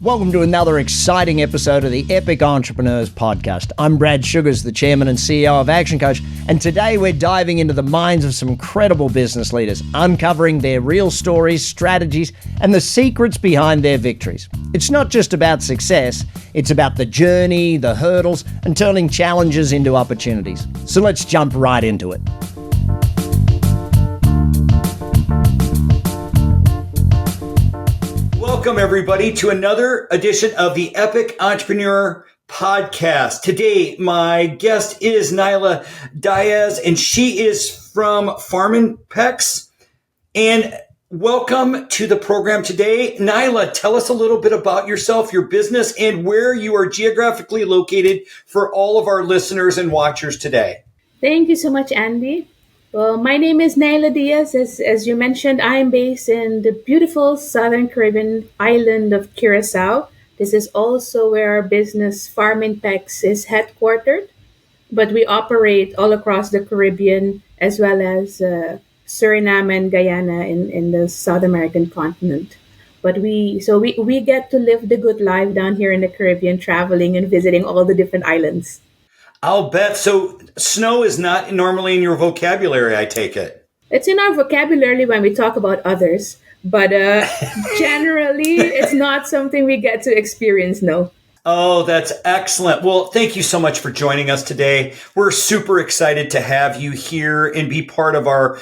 Welcome to another exciting episode of the Epic Entrepreneurs Podcast. I'm Brad Sugars, the Chairman and CEO of ActionCOACH, and today we're diving into the minds of some credible business leaders, uncovering their real stories, strategies, and the secrets behind their victories. It's not just about success, it's about the journey, the hurdles, and turning challenges into opportunities. So let's jump right into it. Welcome, everybody, to another edition of the Epic Entrepreneur Podcast. Today, my guest is Neyla Diaz, and she is from Farminpex. And welcome to the program today. Neyla, tell us a little bit about yourself, your business, and where you are geographically located for all of our listeners and watchers today. Thank you so much, Andy. Well, my name is Neyla Diaz. As you mentioned, I am based in the beautiful Southern Caribbean island of Curacao. This is also where our business Farminpex is headquartered, but we operate all across the Caribbean as well as Suriname and Guyana in the South American continent. But we get to live the good life down here in the Caribbean, traveling and visiting all the different islands. I'll bet. So snow is not normally in your vocabulary, I take it. It's in our vocabulary when we talk about others, but generally it's not something we get to experience, no. Oh, that's excellent. Well, thank you so much for joining us today. We're super excited to have you here and be part of our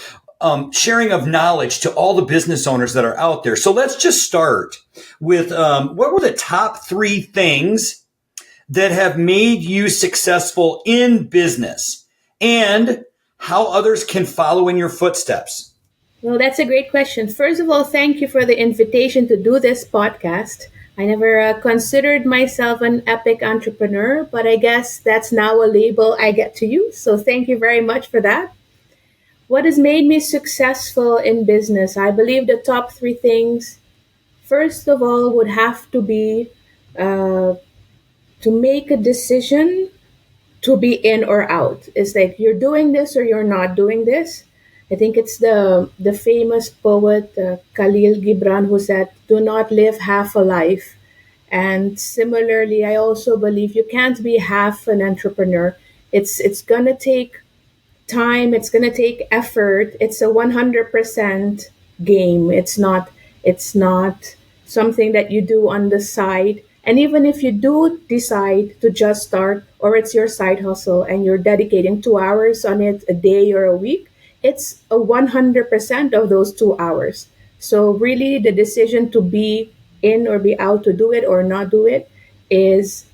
sharing of knowledge to all the business owners that are out there. So let's just start with what were the top 3 things that have made you successful in business and how others can follow in your footsteps? Well, that's a great question. First of all, thank you for the invitation to do this podcast. I never considered myself an epic entrepreneur, but I guess that's now a label I get to use. So thank you very much for that. What has made me successful in business? I believe the top 3 things, first of all, would have to be to make a decision to be in or out. It's like you're doing this or you're not doing this. I think it's the famous poet Khalil Gibran who said, "Do not live half a life." And similarly, I also believe you can't be half an entrepreneur. It's gonna take time. It's gonna take effort. It's a 100% game. It's not something that you do on the side. And even if you do decide to just start, or it's your side hustle and you're dedicating 2 hours on it a day or a week, it's a 100% of those 2 hours. So really the decision to be in or be out, to do it or not do it, is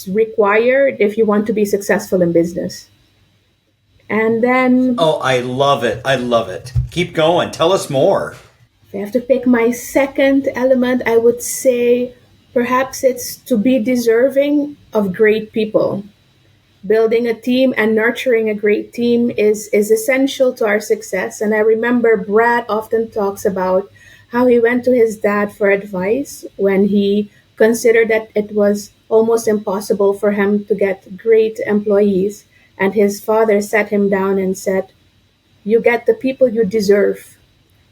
required if you want to be successful in business. And then... Oh, I love it. I love it. Keep going. Tell us more. If I have to pick my second element, I would say perhaps it's to be deserving of great people. Building a team and nurturing a great team is essential to our success. And I remember Brad often talks about how he went to his dad for advice when he considered that it was almost impossible for him to get great employees. And his father sat him down and said, "You get the people you deserve."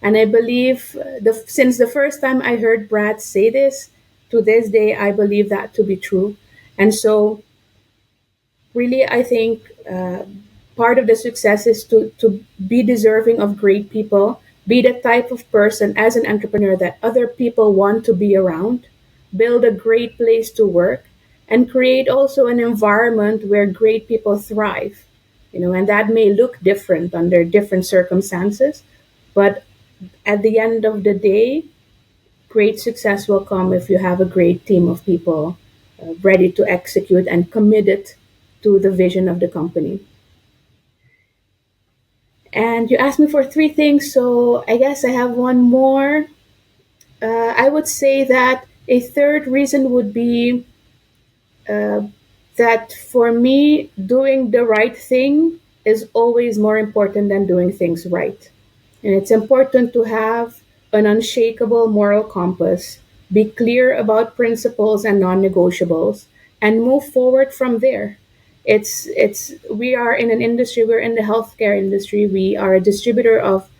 And I believe since the first time I heard Brad say this, to this day, I believe that to be true. And so really, I think part of the success is to be deserving of great people, be the type of person as an entrepreneur that other people want to be around, build a great place to work, and create also an environment where great people thrive. And that may look different under different circumstances, but at the end of the day, great success will come if you have a great team of people ready to execute and committed to the vision of the company. And you asked me for 3 things, so I guess I have one more. I would say that a third reason would be that for me, doing the right thing is always more important than doing things right. And it's important to have an unshakable moral compass, be clear about principles and non-negotiables, and move forward from there. We are in an industry, we're in the healthcare industry. We are a distributor of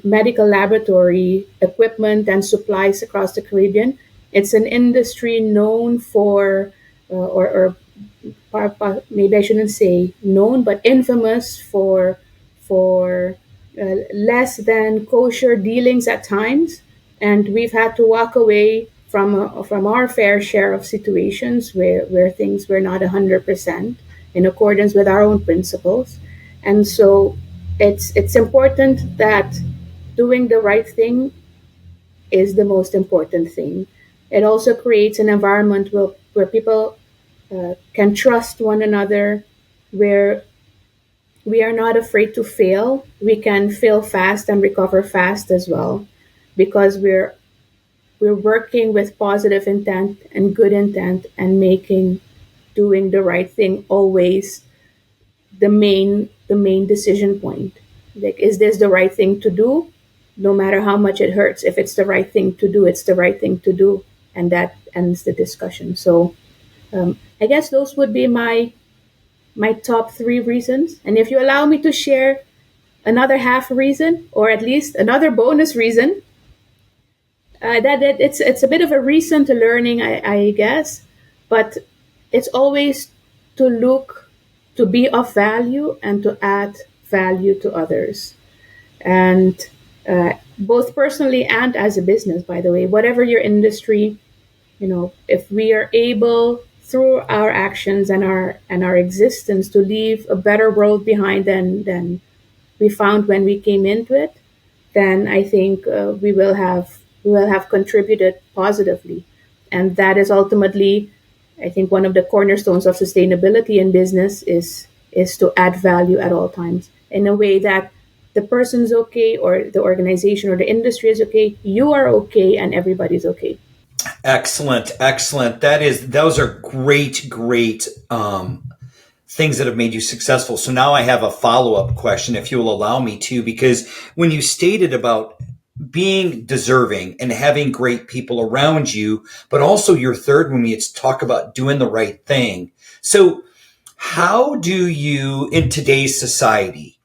medical laboratory equipment and supplies across the Caribbean. It's an industry known for, maybe I shouldn't say known, but infamous for less than kosher dealings at times, and we've had to walk away from our fair share of situations where things were not 100% in accordance with our own principles, and so it's important that doing the right thing is the most important thing. It also creates an environment where people can trust one another, where we are not afraid to fail. We can fail fast and recover fast as well, because we're working with positive intent and good intent and making doing the right thing always the main decision point. Like, is this the right thing to do? No matter how much it hurts, if it's the right thing to do, it's the right thing to do, and that ends the discussion. So I guess those would be my top three reasons. And if you allow me to share another half reason, or at least another bonus reason, that it's a bit of a recent learning, I guess, but it's always to look to be of value and to add value to others, and both personally and as a business. By the way, whatever your industry, if we are able through our actions and our existence to leave a better world behind than we found when we came into it, then I think we will have contributed positively, and that is ultimately, I think, one of the cornerstones of sustainability in business is to add value at all times in a way that the person's okay, or the organization or the industry is okay, you are okay, and everybody's okay. Excellent, excellent. Those are great things that have made you successful. So now I have a follow-up question, if you will allow me to, because when you stated about being deserving and having great people around you, but also your third one, it's talk about doing the right thing. So how do you, in today's society,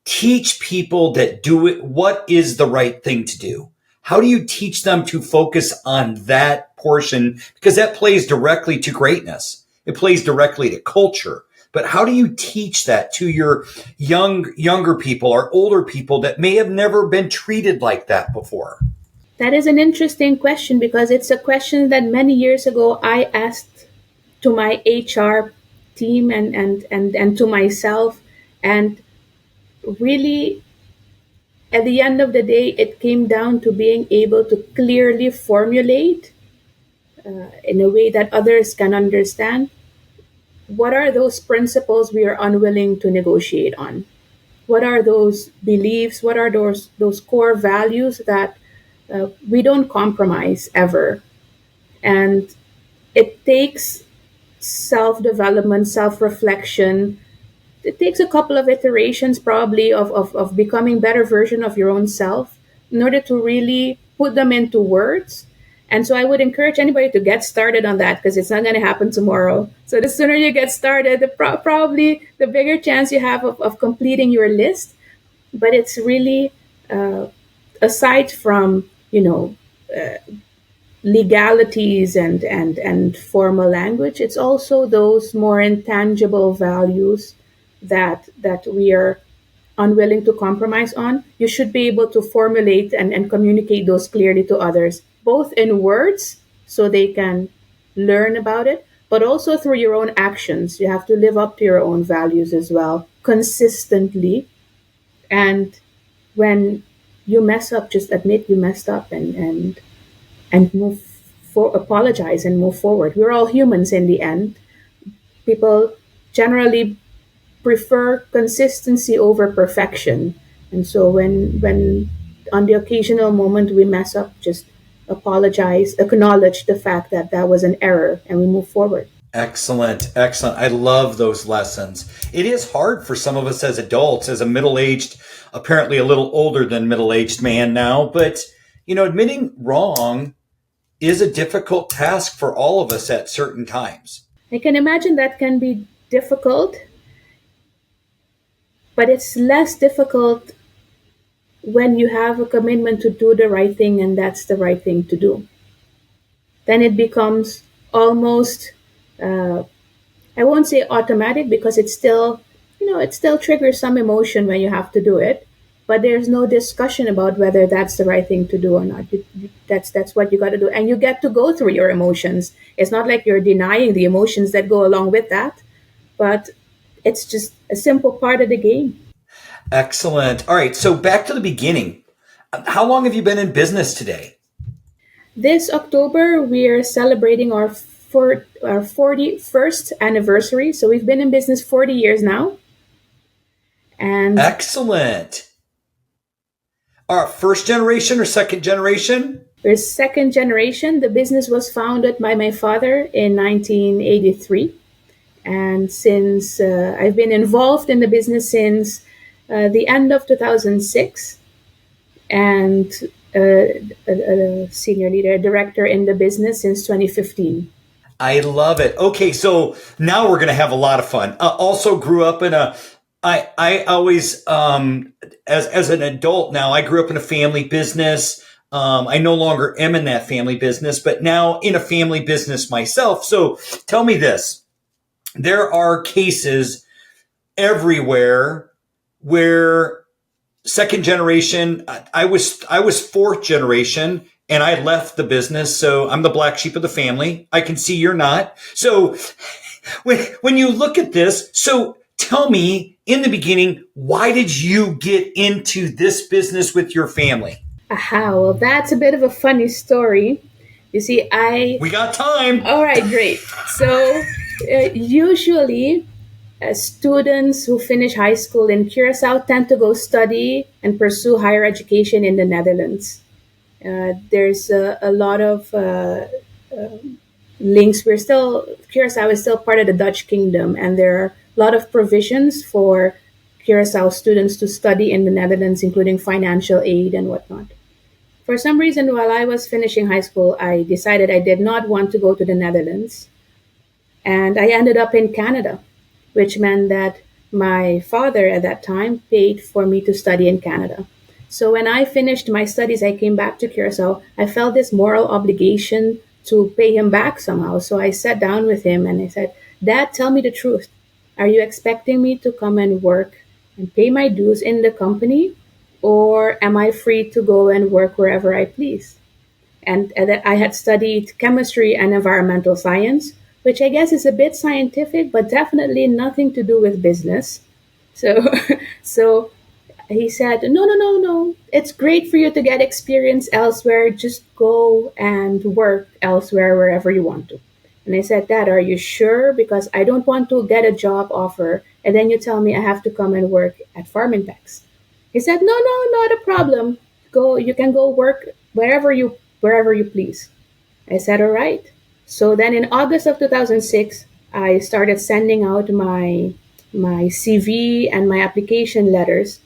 teach people that do it, what is the right thing to do? How do you teach them to focus on that portion? Because that plays directly to greatness. It plays directly to culture. But how do you teach that to your younger people or older people that may have never been treated like that before? That is an interesting question, because it's a question that many years ago I asked to my HR team and to myself. And really, at the end of the day, it came down to being able to clearly formulate in a way that others can understand what are those principles we are unwilling to negotiate on. What are those beliefs? What are those core values that we don't compromise ever? And it takes self development, self reflection. It takes a couple of iterations probably of becoming better version of your own self in order to really put them into words. And so I would encourage anybody to get started on that, because it's not going to happen tomorrow. So the sooner you get started, probably the bigger chance you have of completing your list. But it's really, aside from, legalities and formal language, it's also those more intangible values that we are unwilling to compromise on. You should be able to formulate and communicate those clearly to others, both in words so they can learn about it, but also through your own actions. You have to live up to your own values as well, consistently. And when you mess up, just admit you messed up, and apologize and move forward. We're all humans in the end. People generally prefer consistency over perfection. And so when on the occasional moment we mess up, just apologize, acknowledge the fact that that was an error, and we move forward. Excellent. Excellent. I love those lessons. It is hard for some of us as adults, as a middle-aged, apparently a little older than middle-aged man now, but admitting wrong is a difficult task for all of us at certain times. I can imagine that can be difficult, but it's less difficult when you have a commitment to do the right thing, and that's the right thing to do. then it becomes almost, uh, I won't say automatic because it's still, it still triggers some emotion when you have to do it. But there's no discussion about whether that's the right thing to do or not. That's what you got to do, and you get to go through your emotions. It's not like you're denying the emotions that go along with that, but it's just a simple part of the game. Excellent. All right. So back to the beginning. How long have you been in business today? This October, we are celebrating our 41st anniversary. So we've been in business 40 years now. And Excellent. Our first generation or second generation? we're second generation. The business was founded by my father in 1983. And since I've been involved in the business since the end of 2006, and a senior leader, a director in the business since 2015. I love it. Okay, so now we're going to have a lot of fun. Also grew up in a I always as an adult now I grew up in a family business. I no longer am in that family business, but now in a family business myself. So tell me this. There are cases everywhere where second generation, I was fourth generation and I left the business. So I'm the black sheep of the family. I can see you're not. So when you look at this, so tell me in the beginning, why did you get into this business with your family? Aha, well, that's a bit of a funny story. You see, We got time. all right, great. So, usually, students who finish high school in Curacao tend to go study and pursue higher education in the Netherlands. There's a lot of links. Curacao is still part of the Dutch kingdom, and there are a lot of provisions for Curacao students to study in the Netherlands, including financial aid and whatnot. For some reason, while I was finishing high school, I decided I did not want to go to the Netherlands, and I ended up in Canada, which meant that my father at that time paid for me to study in Canada. So when I finished my studies, I came back to Curacao. I felt this moral obligation to pay him back somehow. So I sat down with him and I said, Dad, tell me the truth. Are you expecting me to come and work and pay my dues in the company? Or am I free to go and work wherever I please? And that I had studied chemistry and environmental science, which I guess is a bit scientific, but definitely nothing to do with business. So, so he said, no, no, no, no. It's great for you to get experience elsewhere. Just go and work elsewhere, wherever you want to. And I said, Dad, are you sure? Because I don't want to get a job offer and then you tell me I have to come and work at Farminpex. He said, no, no, not a problem. Go, you can go work wherever you please. I said, all right. So then in August of 2006, I started sending out my CV and my application letters.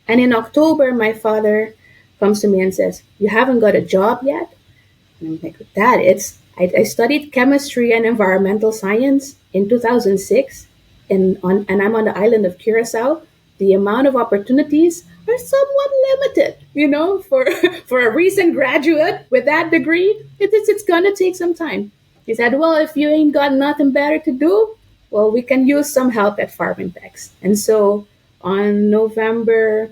And in October, my father comes to me and says, you haven't got a job yet? And I'm like, Dad, I studied chemistry and environmental science in 2006, and I'm on the island of Curacao. The amount of opportunities are somewhat limited, for for a recent graduate with that degree. It's gonna take some time. He said, well, if you ain't got nothing better to do, well, we can use some help at Farminpex. And so on November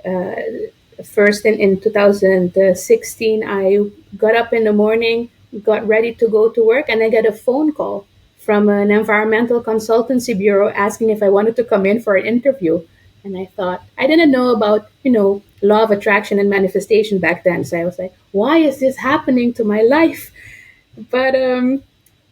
1st in 2016, I got up in the morning, got ready to go to work, and I got a phone call from an environmental consultancy bureau asking if I wanted to come in for an interview. And I thought, I didn't know about, law of attraction and manifestation back then. So I was like, why is this happening to my life? But in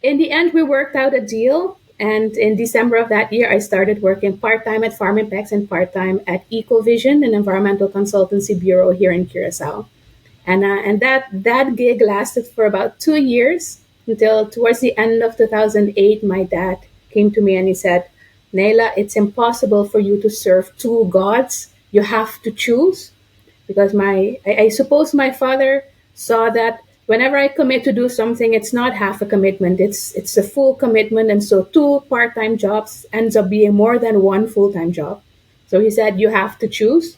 the end, we worked out a deal. And in December of that year, I started working part-time at Farminpex and part-time at Ecovision, an environmental consultancy bureau here in Curacao. And that gig lasted for about 2 years until towards the end of 2008, my dad came to me and he said, Neyla, it's impossible for you to serve two gods. You have to choose. Because I suppose my father saw that whenever I commit to do something, it's not half a commitment. It's a full commitment. And so two part-time jobs ends up being more than one full-time job. So he said, you have to choose.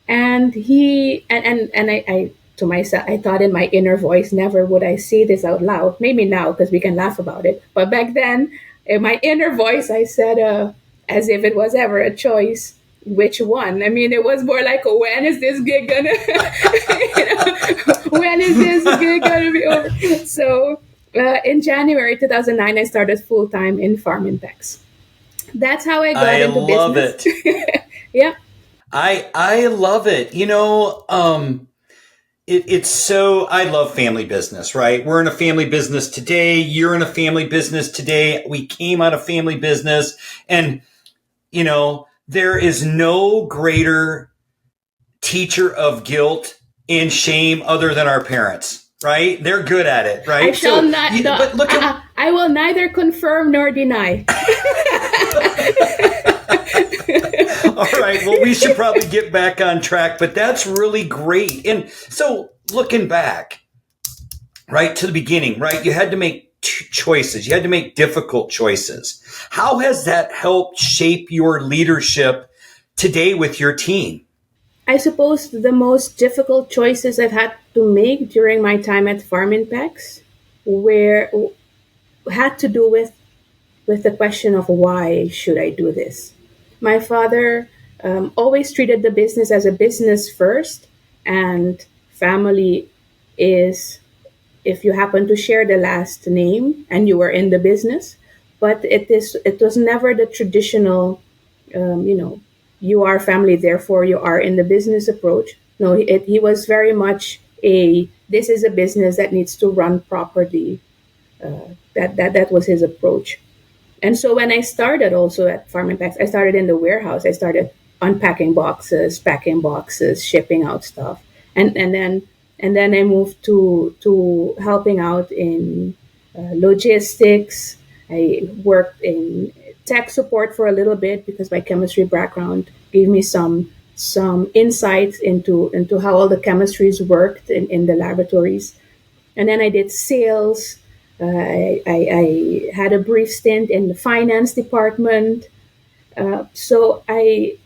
And I to myself, I thought in my inner voice, never would I say this out loud. Maybe now because we can laugh about it. But back then, in my inner voice, I said, as if it was ever a choice, which one? I mean, it was more like, when is this gig gonna, when is this gig gonna be over? So in January 2009, I started full time in Farminpex. That's how I got I into love business. it. Yeah. I love it. It's so, I love family business, right? We're in a family business today. You're in a family business today. We came out of family business, and, there is no greater teacher of guilt and shame other than our parents, right? They're good at it, right? I shall not. No, but look at, I will neither confirm nor deny. all right. Well, we should probably get back on track, but that's really great. And so looking back, right to the beginning, right, you had to make choices. You had to make difficult choices. How has that helped shape your leadership today with your team? I suppose the most difficult choices I've had to make during my time at Farminpex where had to do with the question of why should I do this. My father always treated the business as a business first, and family is if you happen to share the last name and you were in the business. But it was never the traditional, you are family, therefore you are in the business approach. No, he was very much this is a business that needs to run properly. That was his approach. And so when I started also at Farminpex, I started in the warehouse. I started unpacking boxes, packing boxes, shipping out stuff, and then I moved to helping out in logistics. I worked in tech support for a little bit because my chemistry background gave me some insights into how all the chemistries worked in the laboratories. And then I did sales. I had a brief stint in the finance department. So I,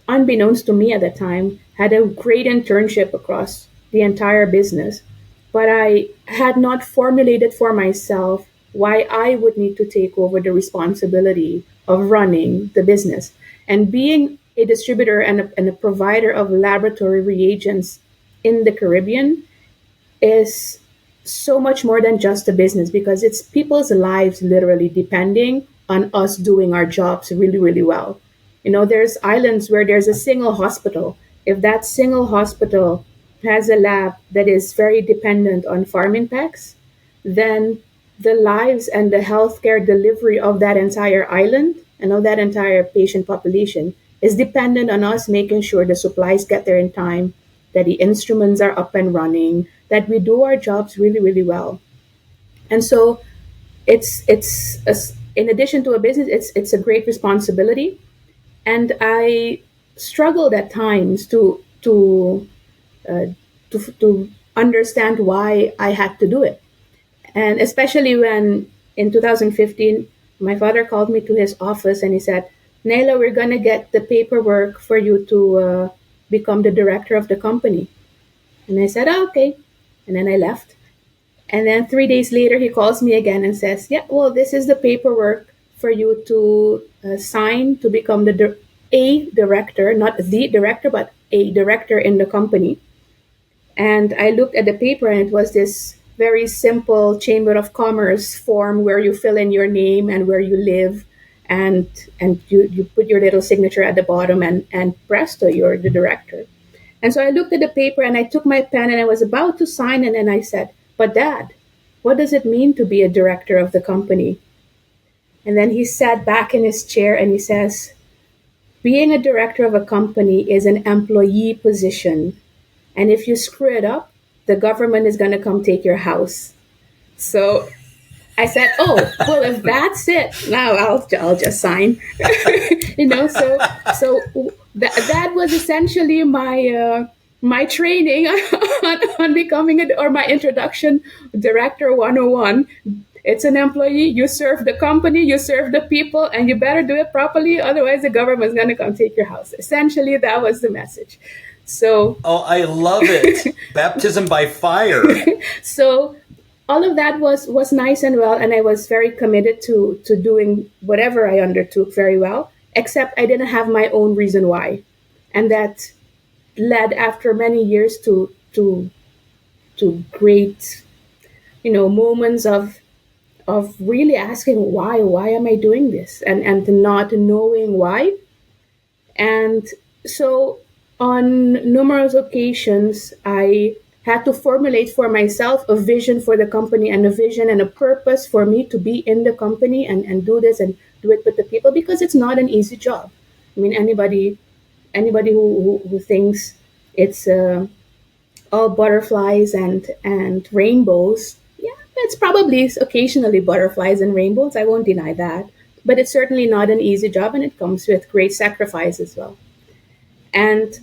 unbeknownst to me at the time, had a great internship across the entire business. But I had not formulated for myself why I would need to take over the responsibility of running the business. And being a distributor and a provider of laboratory reagents in the Caribbean is so much more than just a business because it's people's lives literally depending on us doing our jobs really, really well. There's islands where there's a single hospital. If that single hospital has a lab that is very dependent on Farminpex, then the lives and the healthcare delivery of that entire island and of that entire patient population is dependent on us making sure the supplies get there in time, that the instruments are up and running, that we do our jobs really, really well. And so in addition to a business, it's a great responsibility. And I struggled at times to understand why I had to do it. And especially when in 2015, my father called me to his office and he said, Neyla, we're going to get the paperwork for you to become the director of the company. And I said, okay. And then I left. And then 3 days later, he calls me again and says, yeah, well, this is the paperwork for you to sign to become a director, not the director, but a director in the company. And I looked at the paper and it was this very simple Chamber of Commerce form where you fill in your name and where you live and you put your little signature at the bottom and presto, you're the director. And so I looked at the paper and I took my pen and I was about to sign and then I said, but Dad, what does it mean to be a director of the company? And then he sat back in his chair and he says, being a director of a company is an employee position. And if you screw it up, the government is going to come take your house. So I said, oh, well, if that's it, now I'll just sign. So that was essentially my training on becoming or my introduction, Director 101. It's an employee. You serve the company, you serve the people, and you better do it properly. Otherwise, the government's going to come take your house. Essentially, that was the message. So, Oh, I love it. Baptism by fire. so all of that was nice and well, and I was very committed to doing whatever I undertook very well, except I didn't have my own reason why. And that led after many years to great, moments of really asking why am I doing this, and not knowing why. And so, on numerous occasions, I had to formulate for myself a vision for the company, and a vision and a purpose for me to be in the company, and do this and do it with the people, because it's not an easy job. I mean, anybody who thinks it's all butterflies and rainbows, yeah, it's probably occasionally butterflies and rainbows. I won't deny that. But it's certainly not an easy job, and it comes with great sacrifice as well. And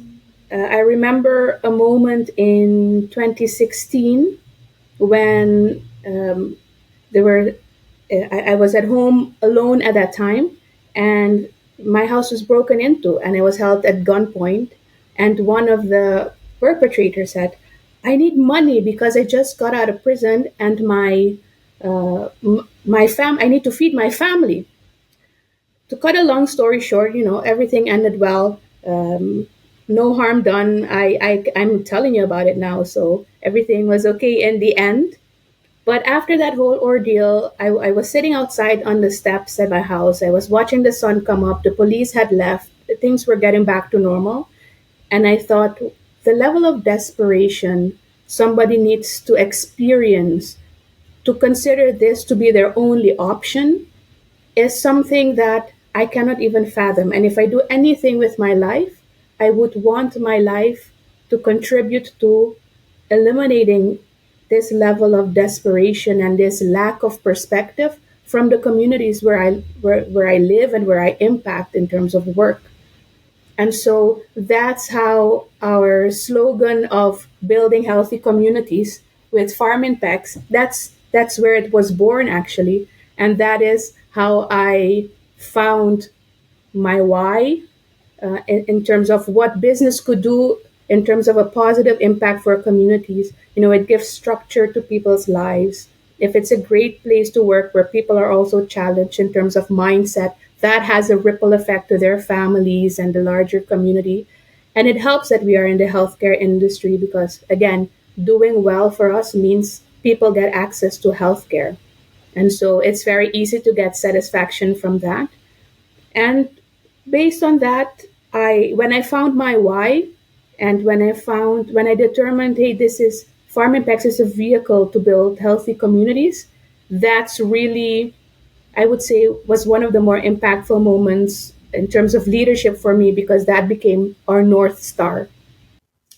I remember a moment in 2016 when there were I was at home alone at that time, and my house was broken into, and I was held at gunpoint. And one of the perpetrators said, "I need money because I just got out of prison, and I need to feed my family." To cut a long story short, everything ended well. No harm done. I'm telling you about it now, so everything was okay in the end. But after that whole ordeal, I was sitting outside on the steps at my house. I was watching the sun come up. The police had left. Things were getting back to normal. And I thought, the level of desperation somebody needs to experience to consider this to be their only option is something that I cannot even fathom. And if I do anything with my life, I would want my life to contribute to eliminating this level of desperation and this lack of perspective from the communities where I live and where I impact in terms of work. And so that's how our slogan of building healthy communities with Farminpex, that's where it was born actually. And that is how I found my why, in terms of what business could do in terms of a positive impact for communities. It gives structure to people's lives. If it's a great place to work where people are also challenged in terms of mindset, that has a ripple effect to their families and the larger community. And it helps that we are in the healthcare industry because, again, doing well for us means people get access to healthcare. And so it's very easy to get satisfaction from that. And based on that, when I found my why, and when I determined, hey, this is Farminpex is a vehicle to build healthy communities, that's really, I would say, was one of the more impactful moments in terms of leadership for me, because that became our North Star.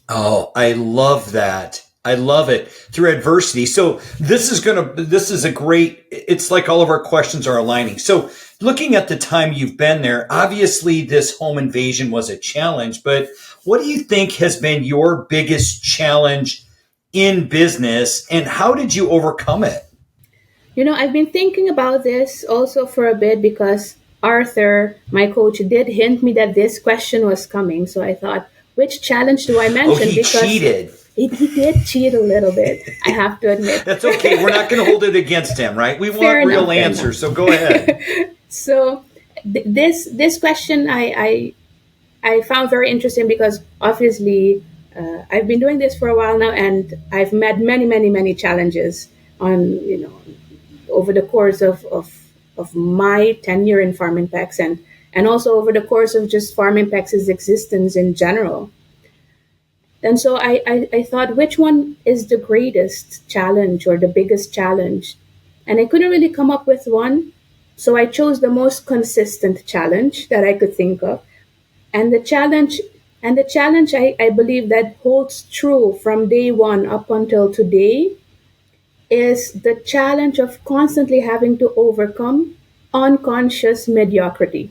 Oh, I love that. I love it through adversity. So this is a great, it's like all of our questions are aligning. So looking at the time you've been there, obviously this home invasion was a challenge, but what do you think has been your biggest challenge in business and how did you overcome it? I've been thinking about this also for a bit because Arthur, my coach, did hint me that this question was coming. So I thought, which challenge do I Oh, mention? he Because cheated. he did cheat a little bit, I have to admit. That's okay. We're not going to hold it against him, right? We Fair want real enough, fair answers. enough. So go ahead. So this question I found very interesting because obviously I've been doing this for a while now, and I've met many challenges on over the course of my tenure in Farminpex, and also over the course of just Farminpex's existence in general. And so I thought, which one is the greatest challenge or the biggest challenge? And I couldn't really come up with one. So I chose the most consistent challenge that I could think of. And the challenge I believe that holds true from day one up until today is the challenge of constantly having to overcome unconscious mediocrity.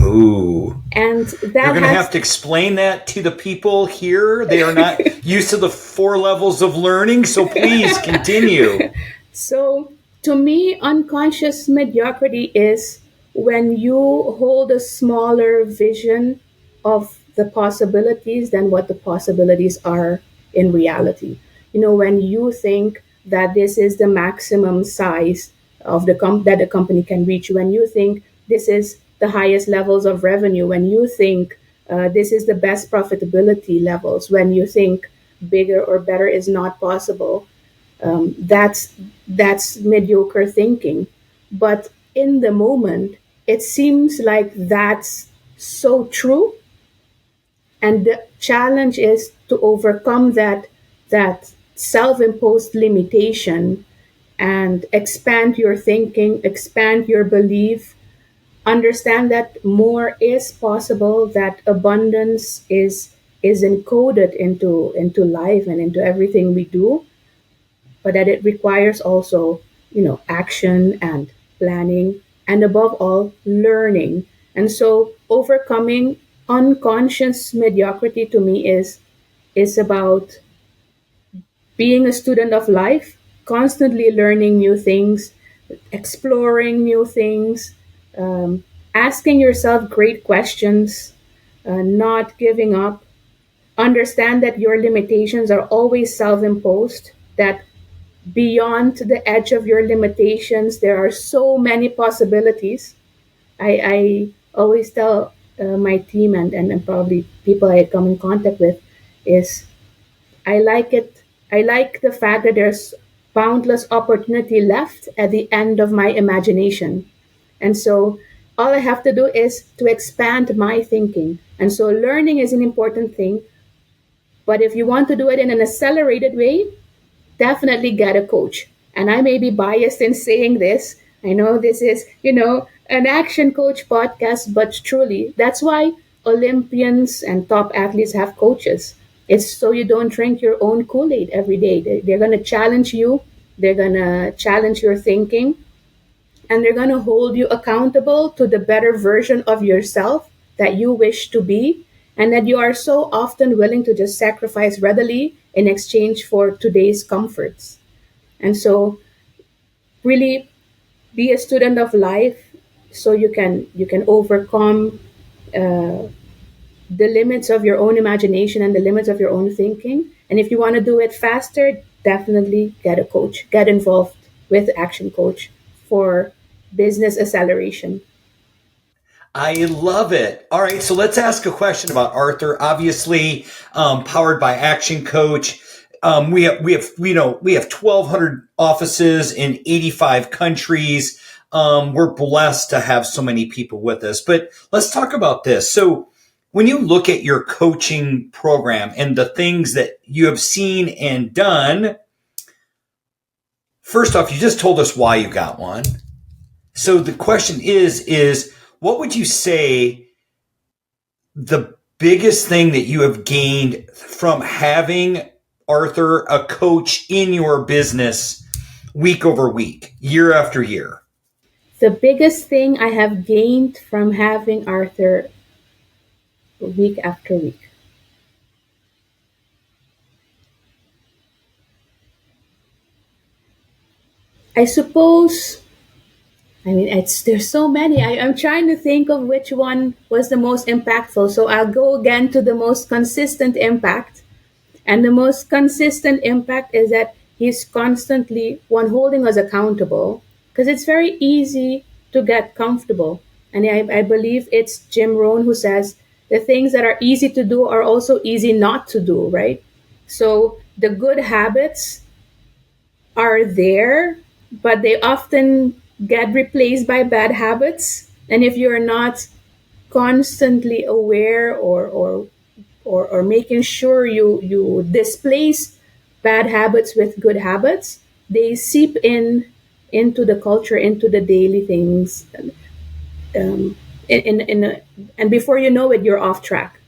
Ooh. And You're that going to have has, to explain that to the people here. They are not used to the 4 levels of learning. So please continue. so to me, unconscious mediocrity is when you hold a smaller vision of the possibilities than what the possibilities are in reality. When you think that this is the maximum size of that the company can reach, when you think this is the highest levels of revenue, when you think this is the best profitability levels, when you think bigger or better is not possible, that's mediocre thinking. But in the moment, it seems like that's so true, and the challenge is to overcome that self-imposed limitation and expand your thinking, expand your belief, understand that more is possible, that abundance is encoded into life and into everything we do, but that it requires also, action and planning, and above all, learning. And so overcoming unconscious mediocrity to me is about being a student of life, constantly learning new things, exploring new things, asking yourself great questions, not giving up. Understand that your limitations are always self imposed, that beyond the edge of your limitations, there are so many possibilities. I always tell my team and probably people I come in contact with is I like it. I like the fact that there's boundless opportunity left at the end of my imagination. And so all I have to do is to expand my thinking. And so learning is an important thing. But if you want to do it in an accelerated way, definitely get a coach. And I may be biased in saying this. I know this is, an action coach podcast, but truly, that's why Olympians and top athletes have coaches. It's so you don't drink your own Kool Aid every day. They're going to challenge you, they're going to challenge your thinking, and they're going to hold you accountable to the better version of yourself that you wish to be, and that you are so often willing to just sacrifice readily in exchange for today's comforts. And so really be a student of life so you can overcome the limits of your own imagination and the limits of your own thinking. And if you want to do it faster, definitely get a coach, get involved with Action Coach for business acceleration. I love it. All right, so let's ask a question about Arthur. Obviously, powered by Action Coach. We have 1,200 offices in 85 countries. We're blessed to have so many people with us. But let's talk about this. So, when you look at your coaching program and the things that you have seen and done, first off, you just told us why you got one. So the question is what would you say the biggest thing that you have gained from having Arthur, a coach in your business week over week, year after year? The biggest thing I have gained from having Arthur week after week. I suppose, there's so many. I'm trying to think of which one was the most impactful. So I'll go again to the most consistent impact. And the most consistent impact is that he's constantly one holding us accountable, because it's very easy to get comfortable. And I believe it's Jim Rohn who says the things that are easy to do are also easy not to do, right? So the good habits are there, but they often get replaced by bad habits. And if you're not constantly aware or making sure you displace bad habits with good habits, they seep into the culture, into the daily things, um, and before you know it, you're off track.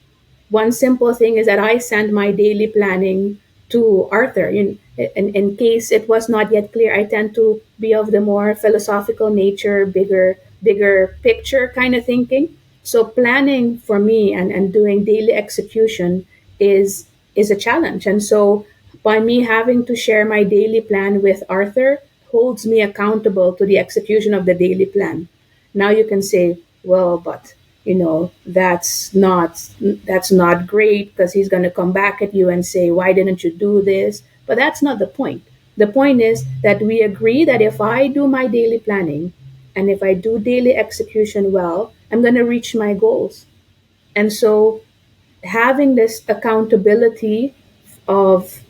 One simple thing is that I send my daily planning to Arthur. In case it was not yet clear, I tend to be of the more philosophical nature, bigger picture kind of thinking. So planning for me and doing daily execution is a challenge. And so by me having to share my daily plan with Arthur holds me accountable to the execution of the daily plan. Now you can say, well, but that's not great, because he's going to come back at you and say, why didn't you do this? But that's not the point. The point is that we agree that if I do my daily planning and if I do daily execution well, I'm going to reach my goals. And so having this accountability of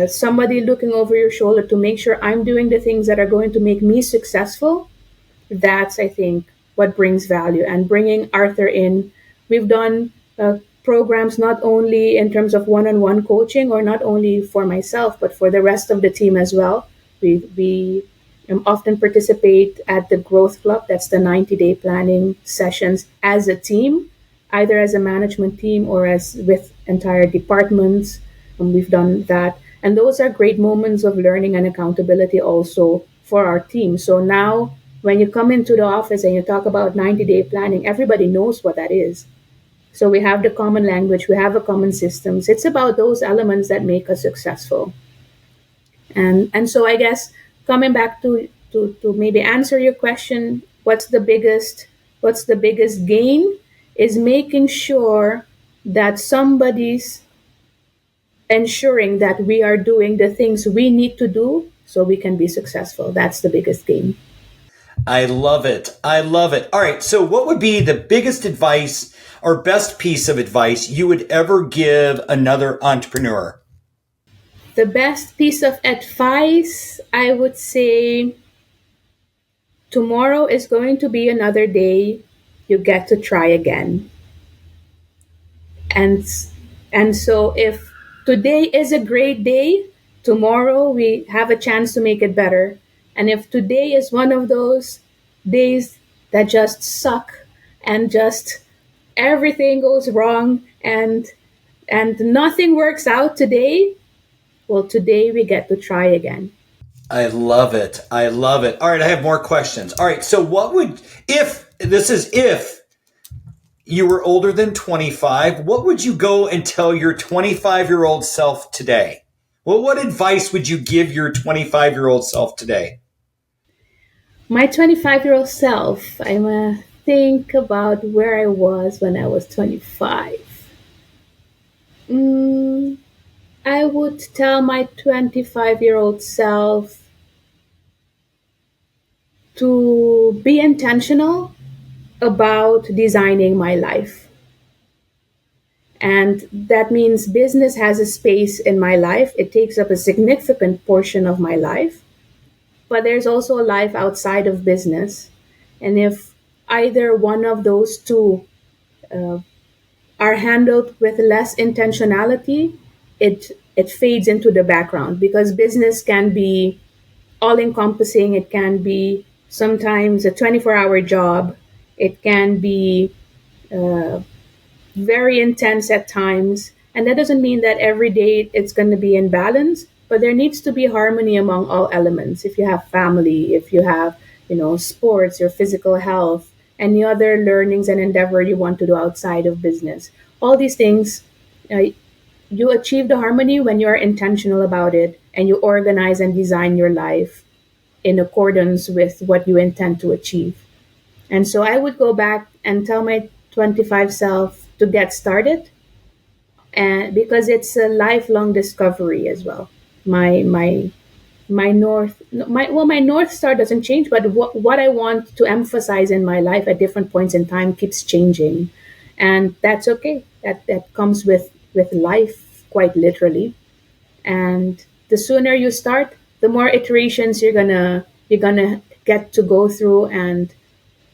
somebody looking over your shoulder to make sure I'm doing the things that are going to make me successful, that's, I think, what brings value. And bringing Arthur in, we've done programs not only in terms of one-on-one coaching, or not only for myself but for the rest of the team as well. We often participate at the growth club. That's the 90-day planning sessions as a team, either as a management team or as with entire departments. We've done that, and those are great moments of learning and accountability also for our team. So now when you come into the office and you talk about 90-day planning, everybody knows what that is. So we have the common language, we have a common systems. It's about those elements that make us successful. And so I guess, coming back to maybe answer your question, what's the biggest gain is making sure that somebody's ensuring that we are doing the things we need to do so we can be successful. That's the biggest gain. I love it. I love it. All right. So what would be the biggest advice or best piece of advice you would ever give another entrepreneur? The best piece of advice, I would say, tomorrow is going to be another day. You get to try again. And and so if today is a great day, tomorrow we have a chance to make it better. And if today is one of those days that just suck, and just everything goes wrong, and nothing works out today, well, today we get to try again. I love it. I love it. All right. I have more questions. All right. So if you were older than 25, what would you go and tell your 25-year-old self today? Well, what advice would you give your 25-year-old self today? My 25-year-old self, I'm going to think about where I was when I was 25. Mm, I would tell my 25-year-old self to be intentional about designing my life. And that means business has a space in my life. It takes up a significant portion of my life. But there's also a life outside of business. And if either one of those two uh, are handled with less intentionality, it fades into the background, because business can be all encompassing. It can be sometimes a 24-hour job. It can be uh, very intense at times. And that doesn't mean that every day it's going to be in balance, but there needs to be harmony among all elements. If you have family, if you have, sports, your physical health, any other learnings and endeavor you want to do outside of business, all these things, uh, you achieve the harmony when you're intentional about it and you organize and design your life in accordance with what you intend to achieve. And so I would go back and tell my 25 self to get started, and because it's a lifelong discovery as well. My north star doesn't change, but what I want to emphasize in my life at different points in time keeps changing, and that's okay. That comes with life, quite literally. And the sooner you start, the more iterations you're gonna get to go through, and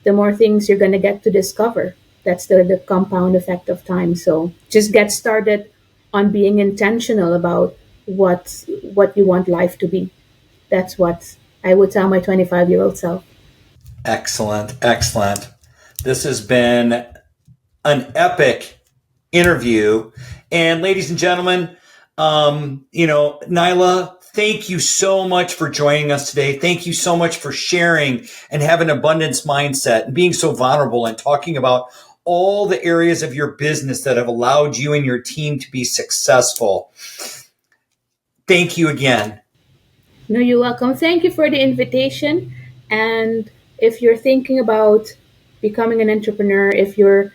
the more things you're gonna get to discover. That's the compound effect of time. So just get started on being intentional about what you want life to be. That's what I would tell my 25-year-old self. Excellent. Excellent. This has been an epic interview. And ladies and gentlemen, Neyla, thank you so much for joining us today. Thank you so much for sharing and having an abundance mindset and being so vulnerable and talking about all the areas of your business that have allowed you and your team to be successful. Thank you again. No, you're welcome. Thank you for the invitation. And if you're thinking about becoming an entrepreneur, if you're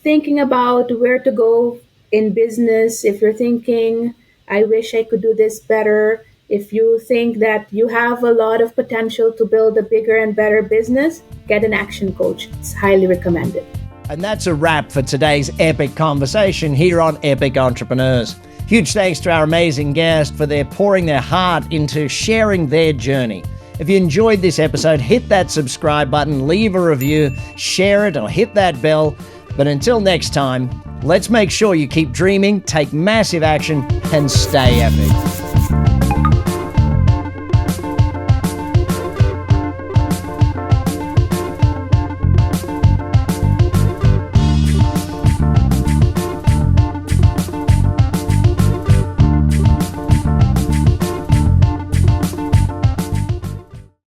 thinking about where to go in business, if you're thinking, I wish I could do this better, if you think that you have a lot of potential to build a bigger and better business, get an action coach. It's highly recommended. And that's a wrap for today's epic conversation here on Epic Entrepreneurs. Huge thanks to our amazing guest for their pouring their heart into sharing their journey. If you enjoyed this episode, hit that subscribe button, leave a review, share it, or hit that bell. But until next time, let's make sure you keep dreaming, take massive action, and stay epic.